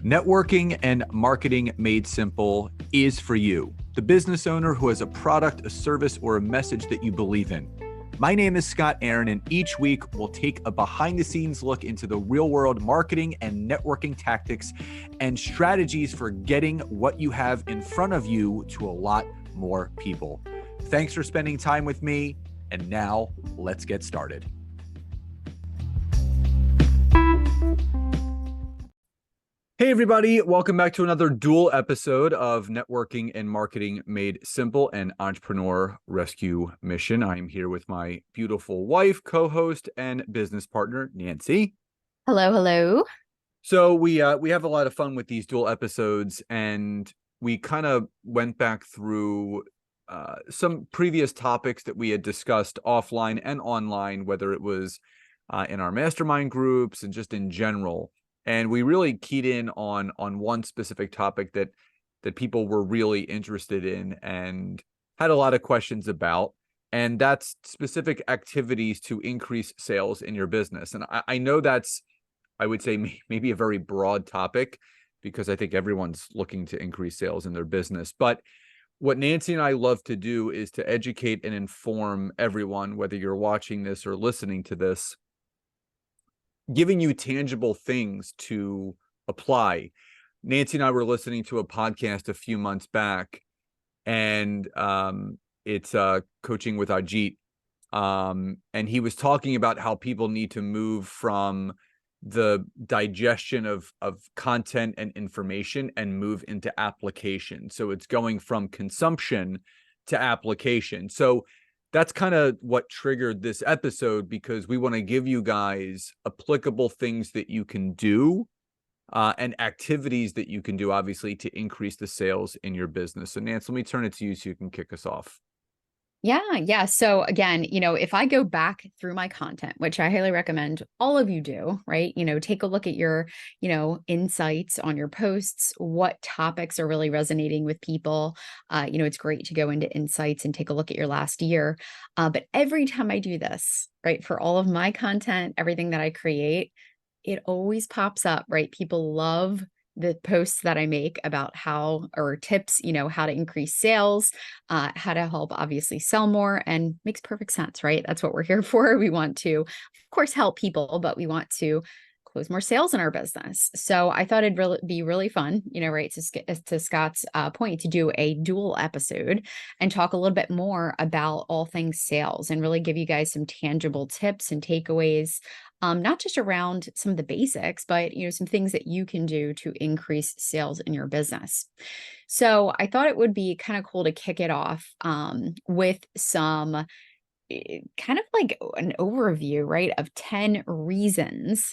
Networking and marketing made simple is for you, the business owner who has a product, a service, or a message that you believe in. My name is Scott Aaron, and each week we'll take a behind-the-scenes look into the real-world marketing and networking tactics and strategies for getting what you have in front of you to a lot more people. Thanks for spending time with me, and now let's get started. Hey everybody, welcome back to another dual episode of Networking and Marketing Made Simple, an Entrepreneur Rescue Mission. I'm here with my beautiful wife, co-host, and business partner, Nancy. Hello, hello. So we have a lot of fun with these dual episodes, and we kind of went back through some previous topics that we had discussed offline and online, whether it was in our mastermind groups and just in general. And we really keyed in on one specific topic that people were really interested in and had a lot of questions about, and that's specific activities to increase sales in your business. And I know that's, I would say, maybe a very broad topic because I think everyone's looking to increase sales in their business. But what Nancy and I love to do is to educate and inform everyone, whether you're watching this or listening to this, giving you tangible things to apply. Nancy and I were listening to a podcast a few months back, and it's Coaching with Ajit. And he was talking about how people need to move from the digestion of content and information and move into application. So it's going from consumption to application. So that's kind of what triggered this episode, because we want to give you guys applicable things that you can do and activities that you can do, obviously, to increase the sales in your business. So Nance, let me turn it to you so you can kick us off. Yeah. So again, if I go back through my content, which I highly recommend all of you do, right? Take a look at your, insights on your posts, what topics are really resonating with people. It's great to go into insights and take a look at your last year. But every time I do this, right, for all of my content, everything that I create, it always pops up, right? People love the posts that I make about tips, how to increase sales, how to help obviously sell more, and makes perfect sense, right? That's what we're here for. We want to, of course, help people, but we want to close more sales in our business. So I thought it'd be really fun, right, to Scott's point, to do a dual episode and talk a little bit more about all things sales and really give you guys some tangible tips and takeaways, not just around some of the basics, but some things that you can do to increase sales in your business. So I thought it would be kind of cool to kick it off with some kind of like an overview, right, of 10 reasons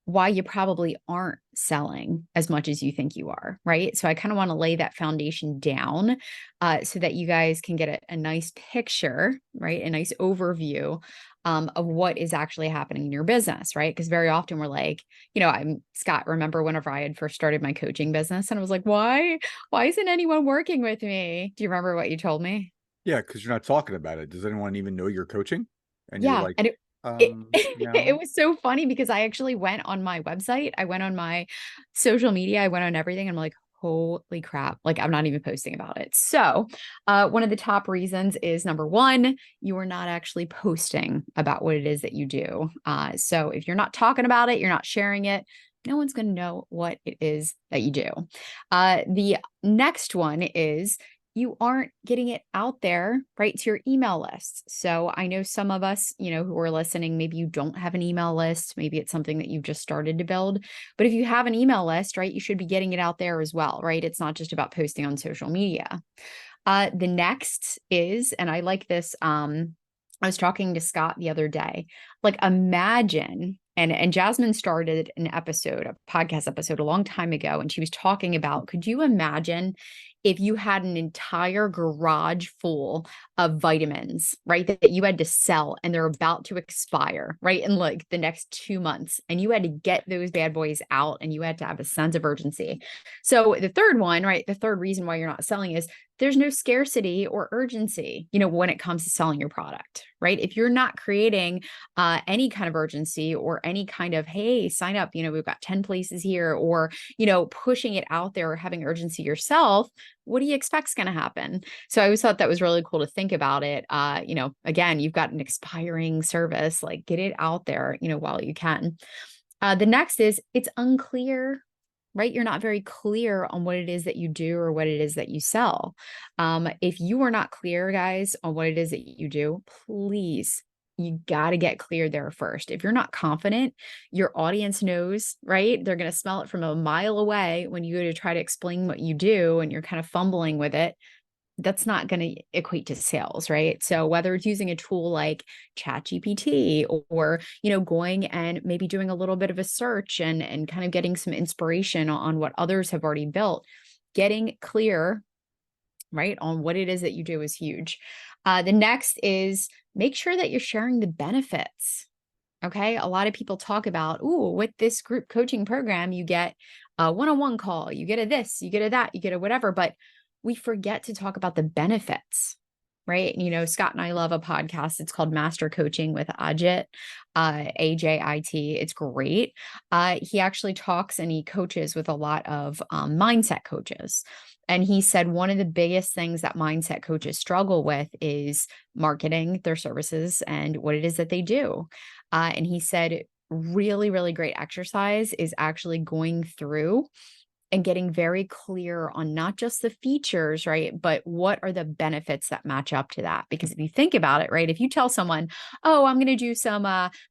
why you probably aren't selling as much as you think you are, right? So I kind of want to lay that foundation down so that you guys can get a nice picture, right? A nice overview of what is actually happening in your business, right? Because very often we're like, I'm Scott, remember whenever I had first started my coaching business and I was like, why isn't anyone working with me? Do you remember what you told me? Yeah, because you're not talking about it. Does anyone even know you're coaching? And Yeah. you're like, And no. it was so funny because I actually went on my website. I went on my social media. I went on everything. And I'm like, holy crap. Like, I'm not even posting about it. So one of the top reasons is, number one, you are not actually posting about what it is that you do. So if you're not talking about it, you're not sharing it, no one's going to know what it is that you do. The next one is, you aren't getting it out there, right, to your email list. So I know some of us, who are listening, maybe you don't have an email list. Maybe it's something that you've just started to build. But if you have an email list, right, you should be getting it out there as well, right? It's not just about posting on social media. The next is, and I like this, I was talking to Scott the other day, like, imagine, and Jasmine started a podcast episode a long time ago, and she was talking about, could you imagine if you had an entire garage full of vitamins, right, that you had to sell and they're about to expire, right, in like the next 2 months, and you had to get those bad boys out and you had to have a sense of urgency. So the third one, right, the third reason why you're not selling is there's no scarcity or urgency, when it comes to selling your product, right? If you're not creating any kind of urgency or any kind of, hey, sign up, we've got 10 places here, or, pushing it out there or having urgency yourself, what do you expect's going to happen? So I always thought that was really cool to think about it. Again, you've got an expiring service, like get it out there, while you can. The next is it's unclear, right? You're not very clear on what it is that you do or what it is that you sell. If you are not clear, guys, on what it is that you do, please, you got to get clear there first. If you're not confident, your audience knows, right? They're going to smell it from a mile away when you go to try to explain what you do and you're kind of fumbling with it. That's not going to equate to sales, right? So whether it's using a tool like ChatGPT or, going and maybe doing a little bit of a search and kind of getting some inspiration on what others have already built, getting clear, right, on what it is that you do is huge. The next is make sure that you're sharing the benefits. Okay. A lot of people talk about, ooh, with this group coaching program, you get a one-on-one call, you get a this, you get a that, you get a whatever, but we forget to talk about the benefits, right? Scott and I love a podcast. It's called Master Coaching with Ajit, Ajit. It's great. He actually talks and he coaches with a lot of mindset coaches. And he said one of the biggest things that mindset coaches struggle with is marketing their services and what it is that they do. And he said, really, really great exercise is actually going through and getting very clear on not just the features, right, but what are the benefits that match up to that? Because if you think about it, right, if you tell someone, oh, I'm going to do some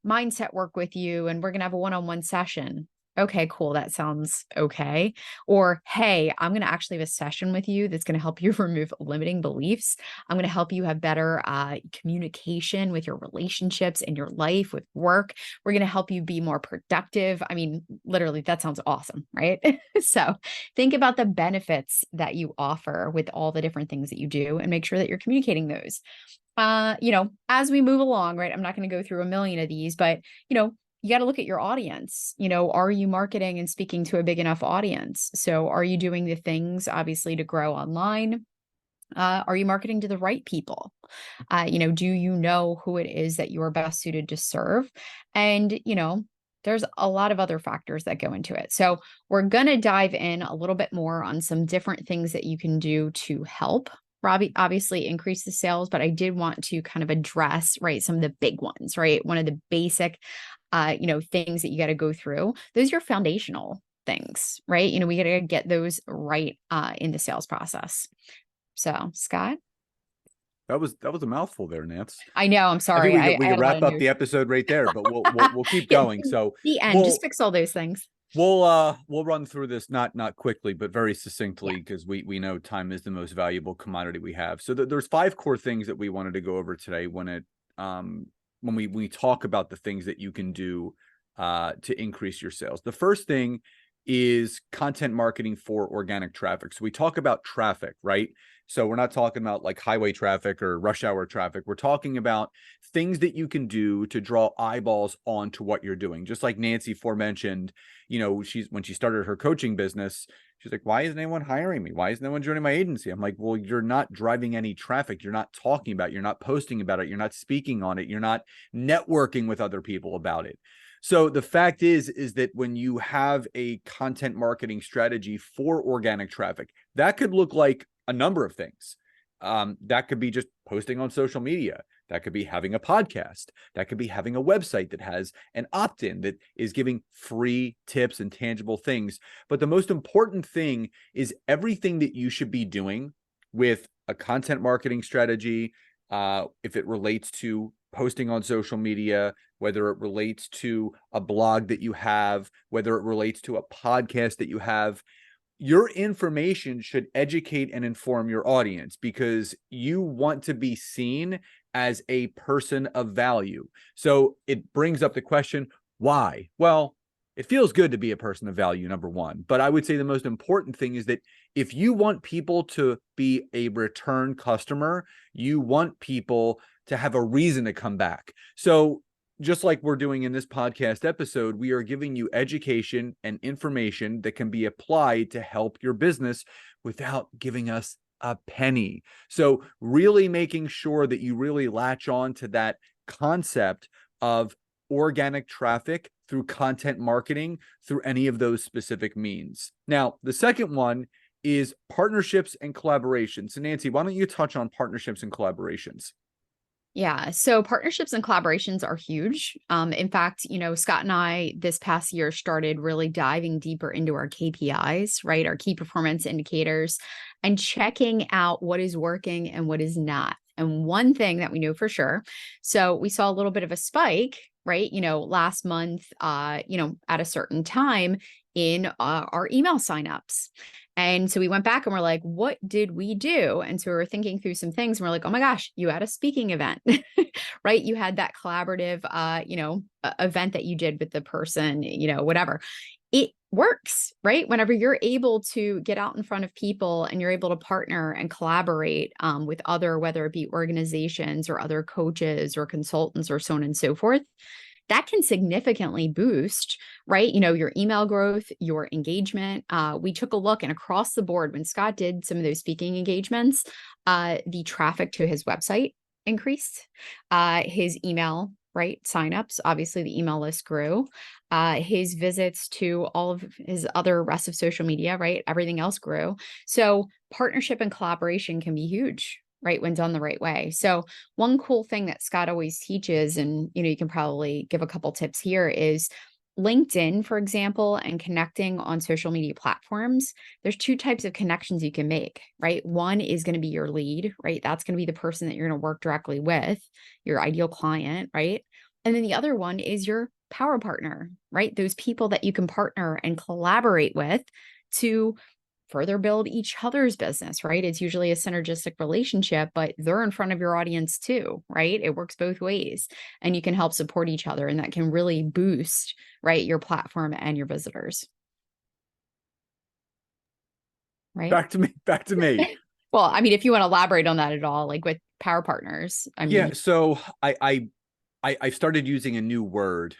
mindset work with you and we're going to have a one-on-one session. Okay, cool. That sounds okay. Or, hey, I'm going to actually have a session with you that's going to help you remove limiting beliefs. I'm going to help you have better communication with your relationships in your life, with work. We're going to help you be more productive. I mean, literally, that sounds awesome, right? So think about the benefits that you offer with all the different things that you do and make sure that you're communicating those. As we move along, right? I'm not going to go through a million of these, but, you got to look at your audience. Are you marketing and speaking to a big enough audience? So are you doing the things obviously to grow online? Are you marketing to the right people? Do you know who it is that you are best suited to serve? And, there's a lot of other factors that go into it. So we're going to dive in a little bit more on some different things that you can do to help Robbie obviously increase the sales, but I did want to kind of address, right, some of the big ones, right? One of the basic, things that you got to go through. Those are your foundational things, right? We got to get those right in the sales process. So, Scott? That was a mouthful there, Nance. I know. I'm I sorry. think I we had could a lot wrap of up the notes. episode right there, but we'll keep Yeah, going. So the end. Just fix all those things. we'll run through this not quickly, but very succinctly, because we know time is the most valuable commodity we have. So there's 5 core things that we wanted to go over today when we talk about the things that you can do to increase your sales. The first thing is content marketing for organic traffic. So we talk about traffic, right? So we're not talking about like highway traffic or rush hour traffic. We're talking about things that you can do to draw eyeballs onto what you're doing. Just like Nancy forementioned, when she started her coaching business, she's like, why isn't anyone hiring me? Why isn't anyone joining my agency? I'm like, well, you're not driving any traffic. You're not talking about it. You're not posting about it. You're not speaking on it. You're not networking with other people about it. So the fact is that when you have a content marketing strategy for organic traffic, that could look like a number of things. That could be just posting on social media. That could be having a podcast. That could be having a website that has an opt-in that is giving free tips and tangible things. But the most important thing is everything that you should be doing with a content marketing strategy, if it relates to posting on social media, whether it relates to a blog that you have, whether it relates to a podcast that you have, your information should educate and inform your audience, because you want to be seen as a person of value. So it brings up the question, why? Well, it feels good to be a person of value, number one. But I would say the most important thing is that if you want people to be a return customer, you want people to have a reason to come back. So just like we're doing in this podcast episode, we are giving you education and information that can be applied to help your business without giving us a penny. So really making sure that you really latch on to that concept of organic traffic through content marketing, through any of those specific means. Now, the second one is partnerships and collaborations. So Nancy, why don't you touch on partnerships and collaborations? Yeah. So partnerships and collaborations are huge. In fact, Scott and I this past year started really diving deeper into our KPIs, right? Our key performance indicators, and checking out what is working and what is not. And one thing that we know for sure, so we saw a little bit of a spike, right? Last month, at a certain time in our email signups. And so we went back and we're like, what did we do? And so we were thinking through some things and we're like, oh my gosh, you had a speaking event, right? You had that collaborative, event that you did with the person, whatever. It works, right? Whenever you're able to get out in front of people and you're able to partner and collaborate with other, whether it be organizations or other coaches or consultants or so on and so forth, that can significantly boost, right? Your email growth, your engagement. We took a look, and across the board, when Scott did some of those speaking engagements, the traffic to his website increased, his email, right, signups, obviously the email list grew, his visits to all of his other rest of social media, right, everything else grew. So partnership and collaboration can be huge, right, when done the right way. So one cool thing that Scott always teaches, and you can probably give a couple tips here, is LinkedIn, for example, and connecting on social media platforms. There's two types of connections you can make, right? One is going to be your lead, right? That's going to be the person that you're going to work directly with, your ideal client, right? And then the other one is your power partner, right? Those people that you can partner and collaborate with to further build each other's business, right? It's usually a synergistic relationship, but they're in front of your audience too, right? It works both ways, and you can help support each other, and that can really boost, right, your platform and your visitors. Right? Back to me. Well, I mean, if you want to elaborate on that at all, like with power partners, I Yeah, mean, so I started using a new word,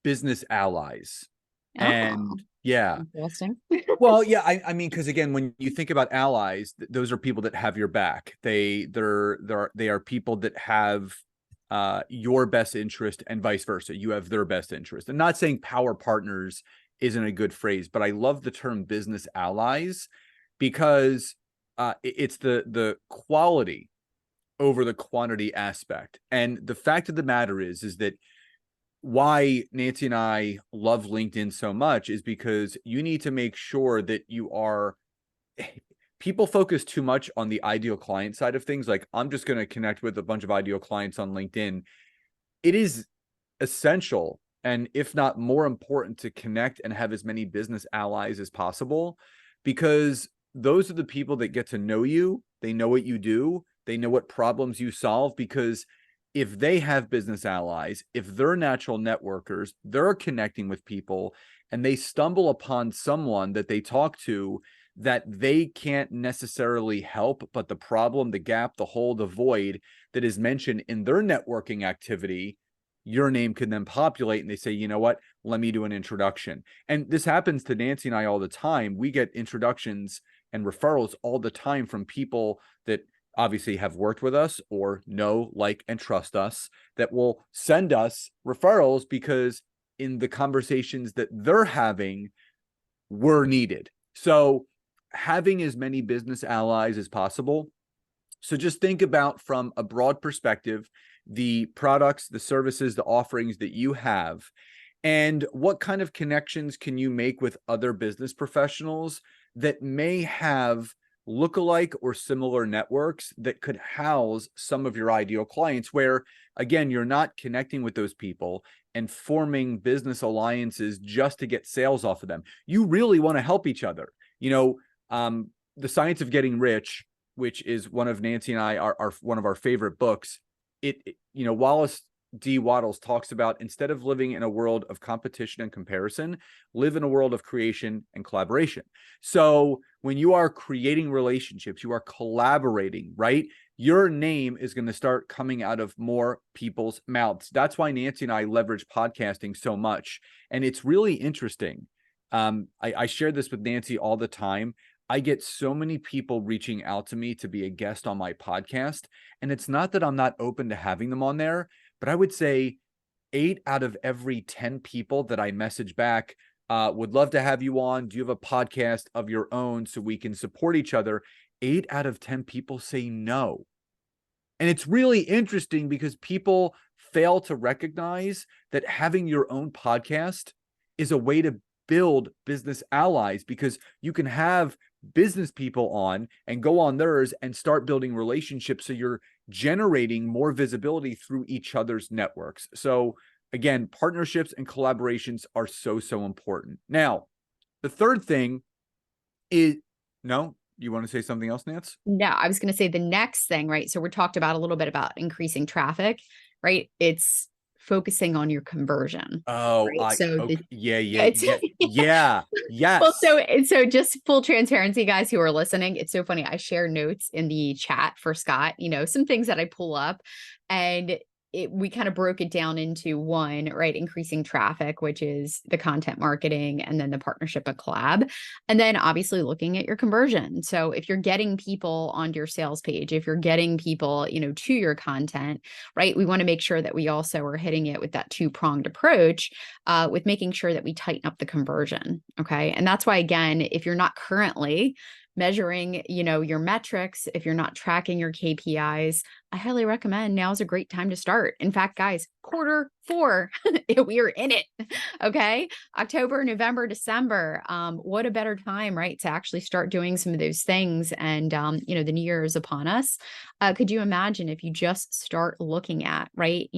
business allies. And oh, yeah, interesting. well, yeah, I mean, because again, when you think about allies, those are people that have your back. They are people that have your best interest and vice versa. You have their best interest. I'm not saying power partners isn't a good phrase, but I love the term business allies because it's the quality over the quantity aspect. And the fact of the matter is that why Nancy and I love LinkedIn so much is because you need to make sure that you are, people focus too much on the ideal client side of things. Like, I'm just going to connect with a bunch of ideal clients on LinkedIn. It is essential, and if not more important, to connect and have as many business allies as possible, because those are the people that get to know you. They know what you do. They know what problems you solve, because if they have business allies, if they're natural networkers, they're connecting with people, and they stumble upon someone that they talk to that they can't necessarily help, but the problem, the gap, the hole, the void that is mentioned in their networking activity, your name can then populate, and they say, you know what, let me do an introduction. And this happens to Nancy and I all the time. We get introductions and referrals all the time from people that obviously have worked with us or know, like, and trust us, that will send us referrals because in the conversations that they're having, we're needed. So having as many business allies as possible. So just think about, from a broad perspective, the products, the services, the offerings that you have, and what kind of connections can you make with other business professionals that may have lookalike or similar networks that could house some of your ideal clients, where, again, you're not connecting with those people and forming business alliances just to get sales off of them. You really want to help each other. The Science of Getting Rich, which is one of Nancy and I, our one of our favorite books, Wallace D. Waddles talks about, instead of living in a world of competition and comparison, live in a world of creation and collaboration. So when you are creating relationships, you are collaborating, right? Your name is going to start coming out of more people's mouths. That's why Nancy and I leverage podcasting so much. And it's really interesting. I share this with Nancy all the time. I get so many people reaching out to me to be a guest on my podcast. And it's not that I'm not open to having them on there, but I would say 8 out of every 10 people that I message back would love to have you on. Do you have a podcast of your own so we can support each other? 8 out of 10 people say no. And it's really interesting because people fail to recognize that having your own podcast is a way to build business allies, because you can have business people on and go on theirs and start building relationships. So you're generating more visibility through each other's networks. So again, partnerships and collaborations are so, so important. Now, the third thing is, no, you want to say something else, Nance? No, I was going to say the next thing, right? So we're talked about a little bit about increasing traffic, right? It's focusing on your conversion. Oh, Right. So okay. Yeah, well, yes. so just full transparency, guys who are listening, it's so funny. I share notes in the chat for Scott, some things that I pull up, and we kind of broke it down into one, right? Increasing traffic, which is the content marketing, and then the partnership and collab. And then obviously looking at your conversion. So if you're getting people onto your sales page, if you're getting people, to your content, right? We want to make sure that we also are hitting it with that two-pronged approach, with making sure that we tighten up the conversion. Okay. And that's why, again, if you're not currently measuring, your metrics, if you're not tracking your KPIs, I highly recommend now is a great time to start. In fact, guys, Q4, we are in it. Okay. October, November, December. What a better time, right? To actually start doing some of those things. And, the new year is upon us. Could you imagine if you just start looking at, right?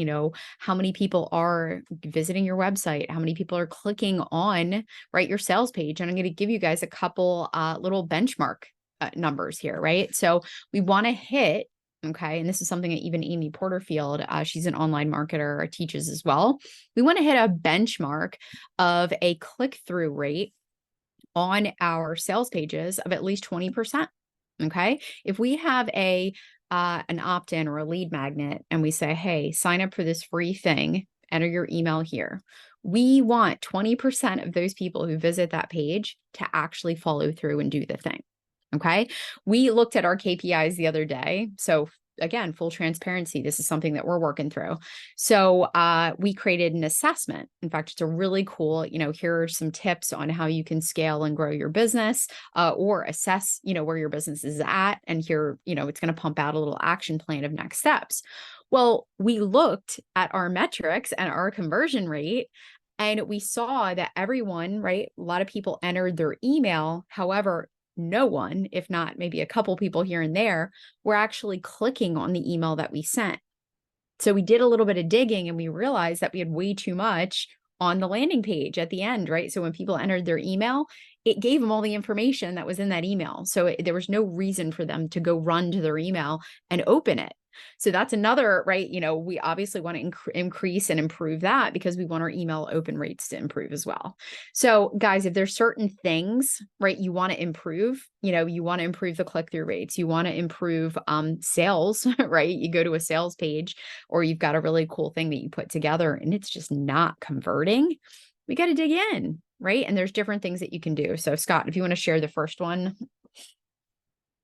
How many people are visiting your website? How many people are clicking on, right, your sales page? And I'm going to give you guys a couple little benchmark numbers here, right? So we want to hit, okay, and this is something that even Amy Porterfield, she's an online marketer, teaches as well. We want to hit a benchmark of a click-through rate on our sales pages of at least 20%. Okay. If we have an opt-in or a lead magnet and we say, hey, sign up for this free thing, enter your email here. We want 20% of those people who visit that page to actually follow through and do the thing. Okay. We looked at our KPIs the other day. So again, full transparency, this is something that we're working through. So we created an assessment. In fact, it's a really cool, here are some tips on how you can scale and grow your business, or assess, where your business is at. And here, it's going to pump out a little action plan of next steps. Well, we looked at our metrics and our conversion rate, and we saw that everyone, right, a lot of people entered their email. However, no one, if not maybe a couple people here and there, were actually clicking on the email that we sent. So we did a little bit of digging and we realized that we had way too much on the landing page at the end, right? So when people entered their email, it gave them all the information that was in that email. So there was no reason for them to go run to their email and open it. So that's another, right? We obviously want to increase and improve that because we want our email open rates to improve as well. So guys, if there's certain things, right, you want to improve, you want to improve the click-through rates, you want to improve sales, right? You go to a sales page or you've got a really cool thing that you put together and it's just not converting. We got to dig in, right? And there's different things that you can do. So Scott, if you want to share the first one.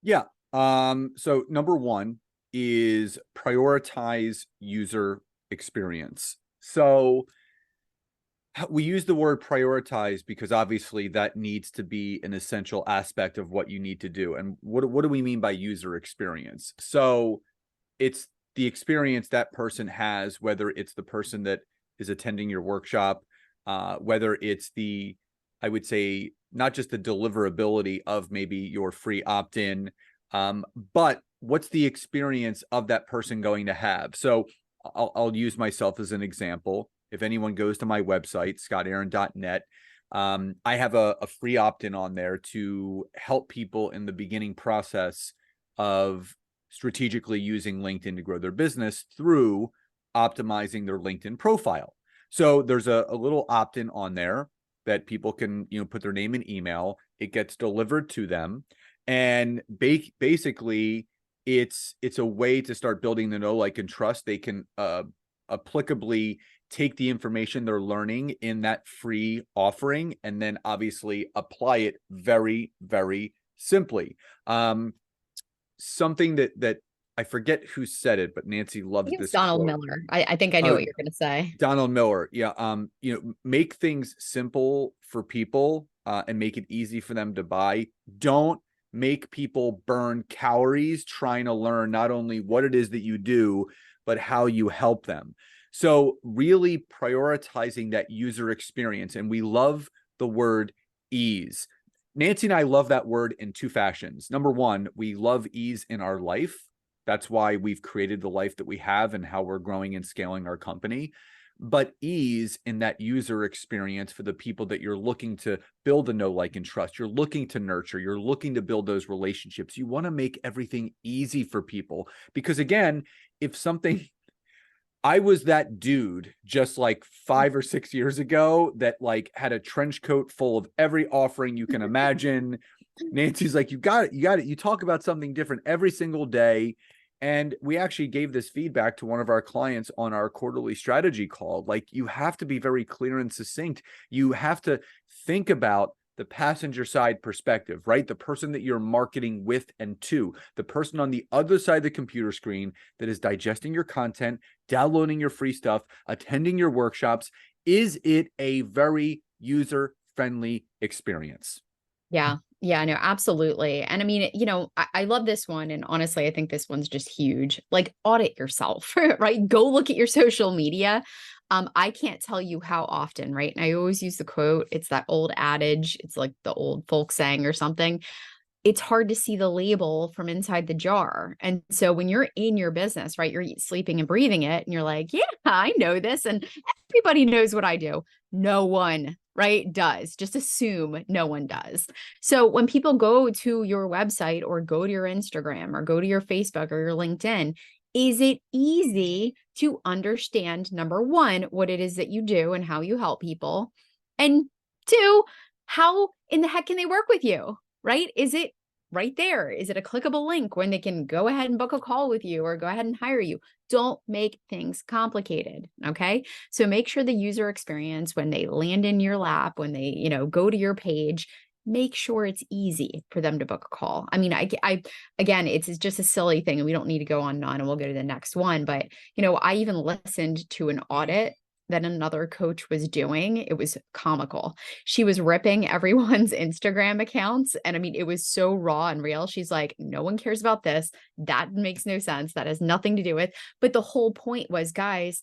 Yeah. So number one is prioritize user experience. So we use the word prioritize because obviously that needs to be an essential aspect of what you need to do. And what do we mean by user experience? So it's the experience that person has, whether it's the person that is attending your workshop, whether it's I would say, not just the deliverability of maybe your free opt-in, but what's the experience of that person going to have? So I'll use myself as an example. If anyone goes to my website, scottaaron.net, I have a free opt-in on there to help people in the beginning process of strategically using LinkedIn to grow their business through optimizing their LinkedIn profile. So there's a little opt-in on there that people can, put their name and email. It gets delivered to them. And basically it's a way to start building the know, like, and trust. They can applicably take the information they're learning in that free offering and then obviously apply it very, very simply. Something that I forget who said it, but Nancy I loves think it was this Donald quote. Miller. I think I know what you're going to say. Donald Miller. Yeah. Make things simple for people and make it easy for them to buy. Don't make people burn calories trying to learn not only what it is that you do, but how you help them. So really prioritizing that user experience. And we love the word ease. Nancy and I love that word in two fashions. Number one, we love ease in our life. That's why we've created the life that we have and how we're growing and scaling our company. But ease in that user experience for the people that you're looking to build a know, like, and trust. You're looking to nurture. You're looking to build those relationships. You want to make everything easy for people. Because again, if something, I was that dude just like 5 or 6 years ago that like had a trench coat full of every offering you can imagine. Nancy's like, you got it. You talk about something different every single day. And we actually gave this feedback to one of our clients on our quarterly strategy call. Like, you have to be very clear and succinct. You have to think about the passenger side perspective, right? The person that you're marketing with and to, the person on the other side of the computer screen that is digesting your content, downloading your free stuff, attending your workshops. Is it a very user-friendly experience? Yeah. Yeah, no, absolutely. And I mean, I love this one. And honestly, I think this one's just huge. Like, audit yourself, right? Go look at your social media. I can't tell you how often, right? And I always use the quote. It's that old adage. It's like the old folk saying or something. It's hard to see the label from inside the jar. And so when you're in your business, right, you're sleeping and breathing it, and you're like, yeah, I know this. And everybody knows what I do. No one, right, does. Just assume no one does. So when people go to your website or go to your Instagram or go to your Facebook or your LinkedIn, is it easy to understand, number one, what it is that you do and how you help people? And two, how in the heck can they work with you? Right? Is it right there? Is it a clickable link when they can go ahead and book a call with you or go ahead and hire you? Don't make things complicated. Okay. So make sure the user experience when they land in your lap, when they, go to your page, make sure it's easy for them to book a call. I mean, again, it's just a silly thing and we don't need to go on and on, and we'll go to the next one. But, I even listened to an audit that another coach was doing. It was comical. She was ripping everyone's Instagram accounts. And I mean, it was so raw and real. She's like, no one cares about this. That makes no sense. That has nothing to do with. But the whole point was, guys,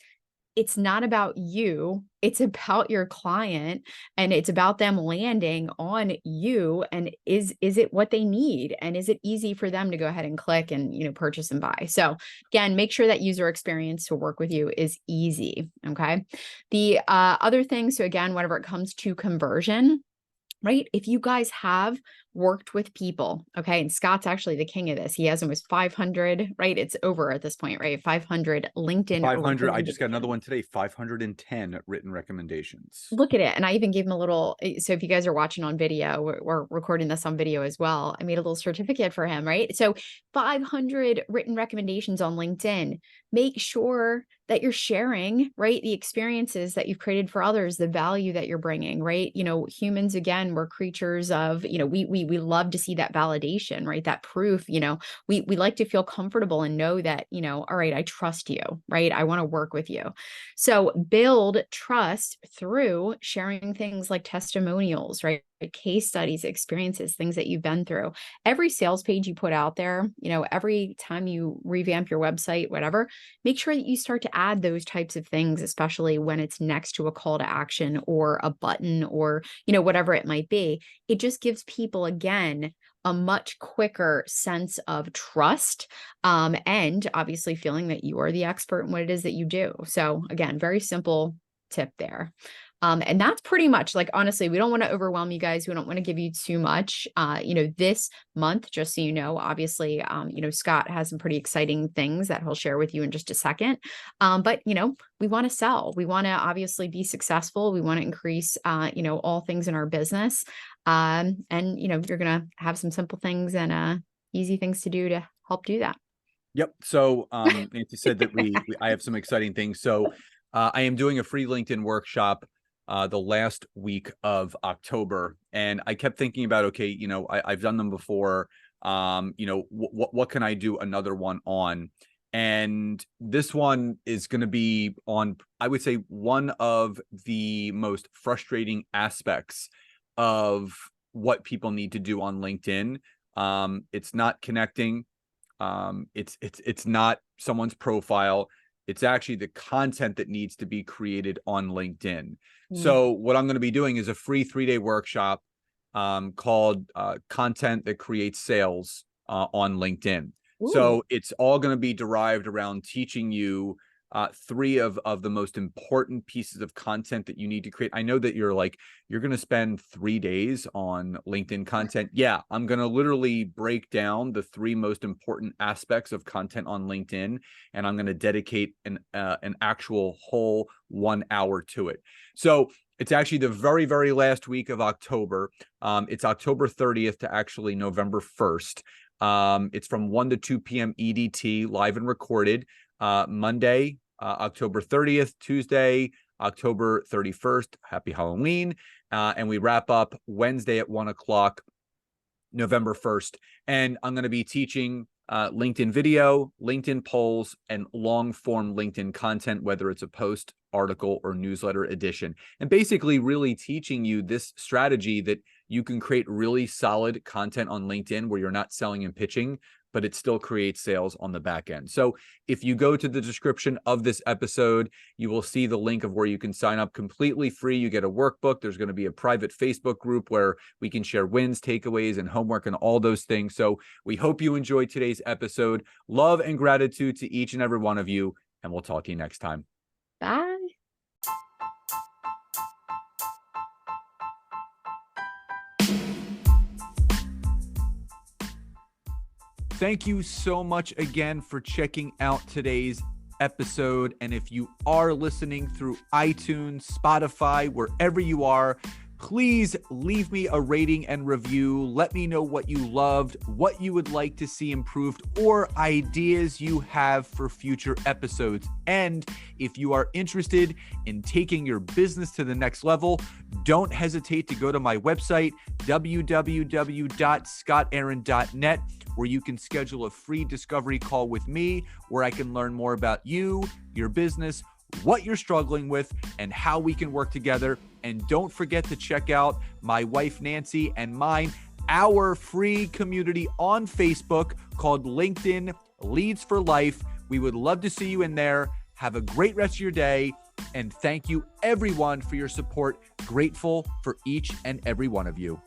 it's not about you. It's about your client, and it's about them landing on you. And is it what they need? And is it easy for them to go ahead and click and, purchase and buy? So again, make sure that user experience to work with you is easy. Okay. The other thing, so again, whenever it comes to conversion, right? If you guys have worked with people, okay, and Scott's actually the king of this. He has almost 500, right? It's over at this point, right? 500 LinkedIn. 500. I just got another one today. 510 written recommendations. Look at it. And I even gave him a little, so if you guys are watching on video, we're recording this on video as well. I made a little certificate for him, right? So 500 written recommendations on LinkedIn. Make sure that you're sharing, right, the experiences that you've created for others, the value that you're bringing, right? Humans, again, we're creatures of, we love to see that validation, right? That proof, we like to feel comfortable and know that, all right, I trust you, right? I want to work with you. So build trust through sharing things like testimonials, right? Case studies, experiences, things that you've been through. Every sales page you put out there, every time you revamp your website, whatever, make sure that you start to add those types of things, especially when it's next to a call to action or a button or, whatever it might be. It just gives people, again, a much quicker sense of trust, and obviously feeling that you are the expert in what it is that you do. So again, very simple tip there. And that's pretty much like, honestly, we don't want to overwhelm you guys. We don't want to give you too much. This month, just so you know, obviously, Scott has some pretty exciting things that he'll share with you in just a second. But we want to sell. We want to obviously be successful. We want to increase, all things in our business. You're going to have some simple things and easy things to do to help do that. Yep. So Nancy said that I have some exciting things. So I am doing a free LinkedIn workshop the last week of October. And I kept thinking about, okay, I've done them before. What can I do another one on? And this one is going to be on, I would say, one of the most frustrating aspects of what people need to do on LinkedIn. It's not connecting. It's not someone's profile. It's actually the content that needs to be created on LinkedIn. So what I'm going to be doing is a free 3-day workshop called Content That Creates Sales on LinkedIn. Ooh. So it's all going to be derived around teaching you 3 of the most important pieces of content that you need to create. I know that you're going to spend 3 days on LinkedIn content. Yeah, I'm going to literally break down the 3 most important aspects of content on LinkedIn, and I'm going to dedicate an actual whole 1 hour to it. So it's actually the very, very last week of October. It's October 30th to actually November 1st. It's from 1 to 2 p.m. EDT, live and recorded. Monday, October 30th, Tuesday, October 31st. Happy Halloween. And we wrap up Wednesday at 1 o'clock, November 1st. And I'm going to be teaching LinkedIn video, LinkedIn polls, and long form LinkedIn content, whether it's a post, article, or newsletter edition. And basically really teaching you this strategy that you can create really solid content on LinkedIn where you're not selling and pitching, but it still creates sales on the back end. So if you go to the description of this episode, you will see the link of where you can sign up completely free. You get a workbook. There's going to be a private Facebook group where we can share wins, takeaways, and homework and all those things. So we hope you enjoyed today's episode. Love and gratitude to each and every one of you, and we'll talk to you next time. Bye. Thank you so much again for checking out today's episode. And if you are listening through iTunes, Spotify, wherever you are, please leave me a rating and review. Let me know what you loved, what you would like to see improved, or ideas you have for future episodes. And if you are interested in taking your business to the next level, don't hesitate to go to my website, www.scottaaron.net, where you can schedule a free discovery call with me, where I can learn more about you, your business, what you're struggling with, and how we can work together. And don't forget to check out my wife, Nancy, and mine, our free community on Facebook called LinkedIn Leads for Life. We would love to see you in there. Have a great rest of your day. And thank you everyone for your support. Grateful for each and every one of you.